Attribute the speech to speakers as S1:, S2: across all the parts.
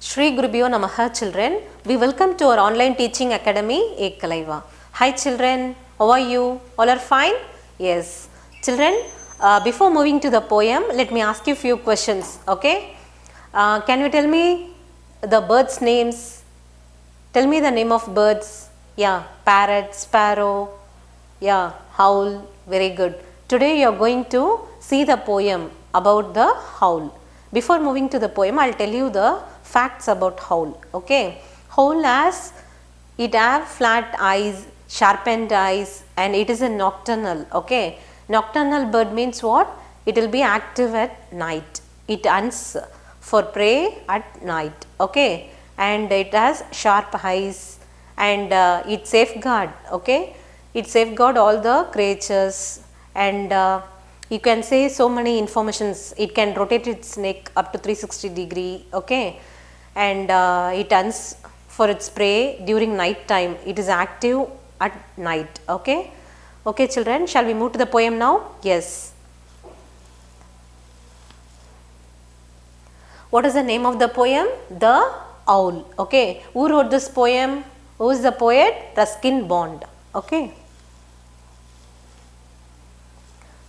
S1: Shri Gurubhyo Namaha children. We welcome to our online teaching academy Ekkalaiva. Hi children, how are you? All are fine? Yes. Children, before moving to the poem, let me ask you few questions. Okay? Can you tell me the birds' names? Tell me the name of birds. Yeah, parrot, sparrow. Yeah, howl. Very good. Today you are going to see the poem about the howl. Before moving to the poem, I will tell you the facts about howl. Okay, howl it have flat eyes, sharpened eyes, and it is a nocturnal. Okay, nocturnal bird means what? It will be active at night. It hunts for prey at night. Okay, and it has sharp eyes, and it safeguard. Okay, it safeguard all the creatures, and you can say so many informations. It can rotate its neck up to 360-degree. Okay, and it hunts for its prey during night time. It is active at night. Okay, okay children, shall we move to the poem now? Yes. What is the name of the poem? The Owl. Okay, who wrote this poem? Who is the poet? Ruskin Bond. Okay.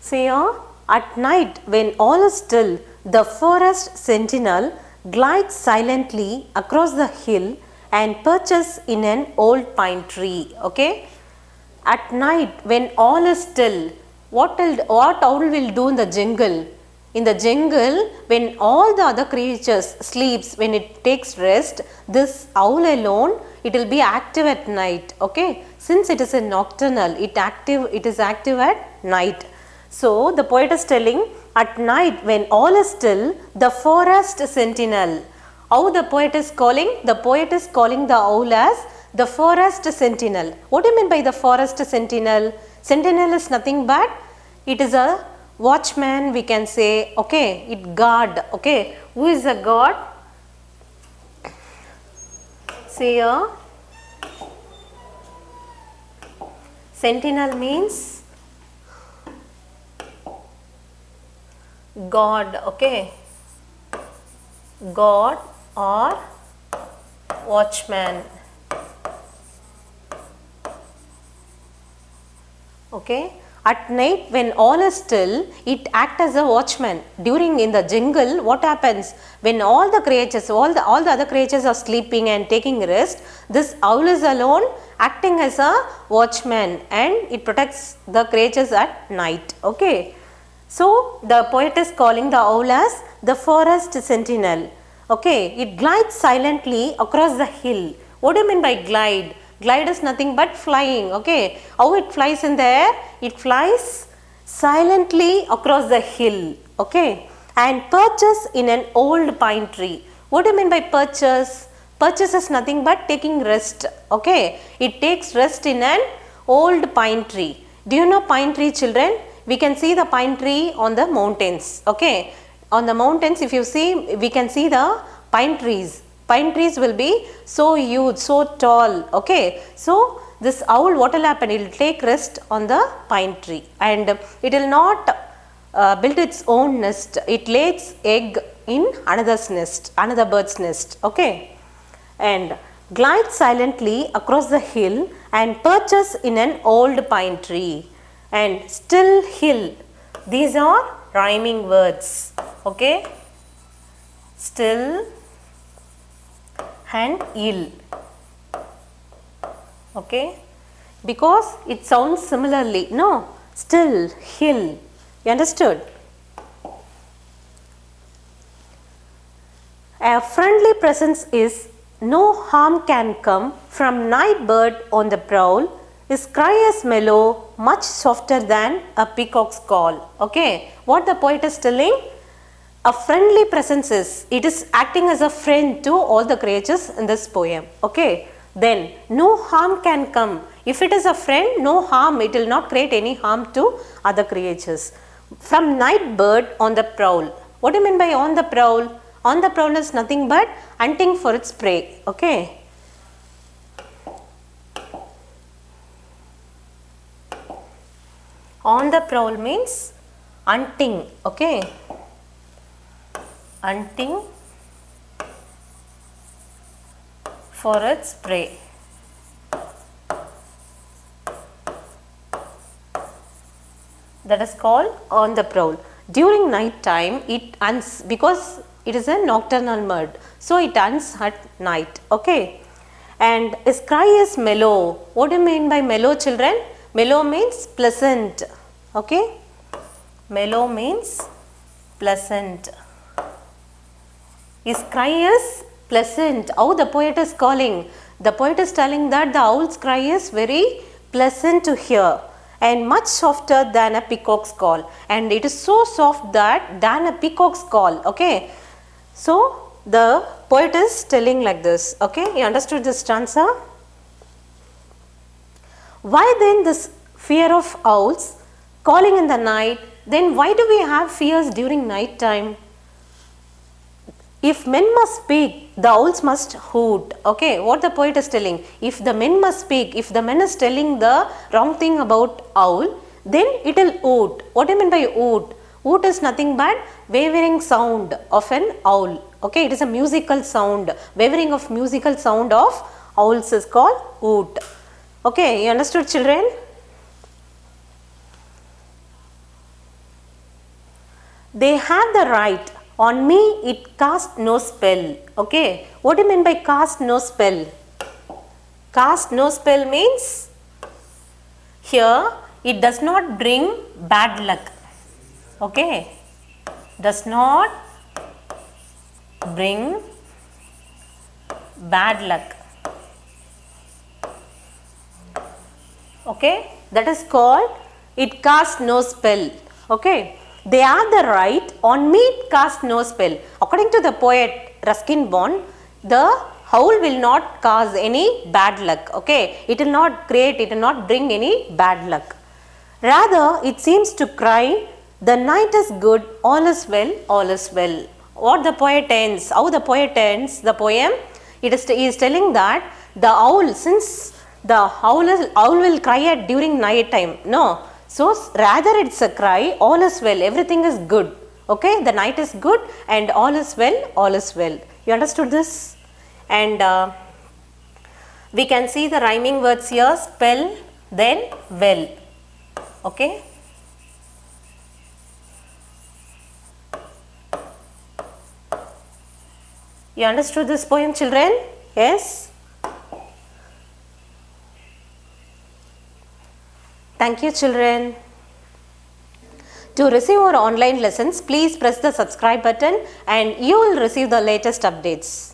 S1: See here, at night when all is still, the forest sentinel glides silently across the hill and perches in an old pine tree. Okay. At night when all is still, what owl will do in the jungle? In the jungle, when all the other creatures sleeps, when it takes rest, this owl alone, it will be active at night. Okay. Since it is a nocturnal, it is active at night. So, the poet is telling, at night when all is still, the forest sentinel. How the poet is calling? The poet is calling the owl as the forest sentinel. What do you mean by the forest sentinel? Sentinel is nothing but, it is a watchman, we can say. Okay, it guard. Okay, who is a guard? See here, sentinel means God. Okay, God or watchman. Okay, at night when all is still, it acts as a watchman. During in the jungle, what happens? When all the creatures, all the other creatures are sleeping and taking rest, this owl is alone acting as a watchman, and it protects the creatures at night. Okay. So, the poet is calling the owl as the forest sentinel. Okay, it glides silently across the hill. What do you mean by glide? Glide is nothing but flying. Okay, how it flies in the air? It flies silently across the hill. Okay, and perches in an old pine tree. What do you mean by perches? Perches is nothing but taking rest. Okay, it takes rest in an old pine tree. Do you know pine tree, children? We can see the pine tree on the mountains. Okay, on the mountains, if you see, we can see the pine trees. Pine trees will be so huge, so tall. Okay, so this owl, what will happen? It will take rest on the pine tree, and it will not build its own nest. It lays egg in another's nest, another bird's nest. Okay, and glides silently across the hill and perches in an old pine tree. And still hill, these are rhyming words. Okay, still and ill. Okay, because it sounds similarly. No, still hill. You understood? A friendly presence is, no harm can come from night bird on the prowl. His cry is mellow, much softer than a peacock's call. Okay, what the poet is telling? A friendly presence is, it is acting as a friend to all the creatures in this poem. Okay, then no harm can come. If it is a friend, no harm, it will not create any harm to other creatures. From night bird on the prowl. What do you mean by on the prowl? On the prowl is nothing but hunting for its prey. Okay. On the prowl means hunting. Okay, hunting for its prey. That is called on the prowl. During night time it hunts because it is a nocturnal bird. So it hunts at night. Okay. And its cry is mellow. What do you mean by mellow, children? Mellow means pleasant. Okay. Mellow means pleasant. His cry is pleasant. How the poet is calling? The poet is telling that the owl's cry is very pleasant to hear and much softer than a peacock's call. And it is so soft that than a peacock's call. Okay. So the poet is telling like this. Okay. You understood this stanza? Why then this fear of owls calling in the night? Then why do we have fears during night time? If men must speak, the owls must hoot. Okay, what the poet is telling. If the men must speak, if the man is telling the wrong thing about owl, then it will hoot. What do you mean by hoot? Hoot is nothing but wavering sound of an owl. Okay, it is a musical sound. Wavering of musical sound of owls is called hoot. Okay, you understood, children? They have the right. On me it cast no spell. Okay. What do you mean by cast no spell? Cast no spell means here it does not bring bad luck. Okay. Does not bring bad luck. Okay. That is called it cast no spell. Okay. They have the right, on me cast no spell. According to the poet Ruskin Bond, the owl will not cause any bad luck. Okay, it will not create, it will not bring any bad luck. Rather, it seems to cry, the night is good, all is well, all is well. What the poet ends, how the poet ends the poem, he is telling that the owl, since the owl will cry at during night time, no. So, rather it is a cry, all is well, everything is good. Okay, the night is good and all is well, all is well. You understood this? And we can see the rhyming words here, spell, then well. Okay. You understood this poem, children? Yes? Thank you, children. To receive our online lessons, please press the subscribe button and you will receive the latest updates.